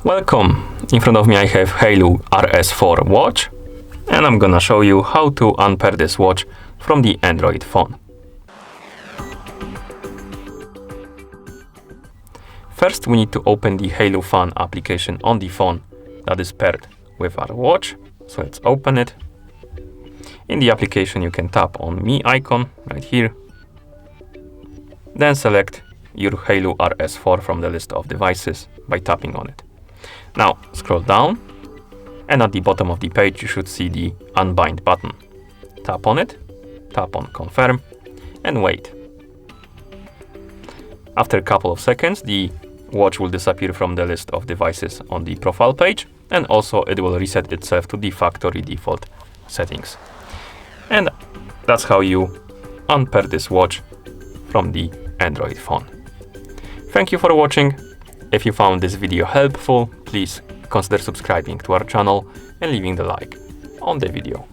Welcome! In front of me I have Haylou RS4 watch, and I'm gonna show you how to unpair this watch from the Android phone. First we need to open the Haylou Phone application on the phone that is paired with our watch, so let's open it. In the application you can tap on Mi icon right here, then select your Haylou RS4 from the list of devices by tapping on it. Now scroll down, and at the bottom of the page you should see the Unbind button. Tap on it, tap on Confirm, and wait. After a couple of seconds, the watch will disappear from the list of devices on the profile page, and also it will reset itself to the factory default settings. And that's how you unpair this watch from the Android phone. Thank you for watching. If you found this video helpful, please consider subscribing to our channel and leaving the like on the video.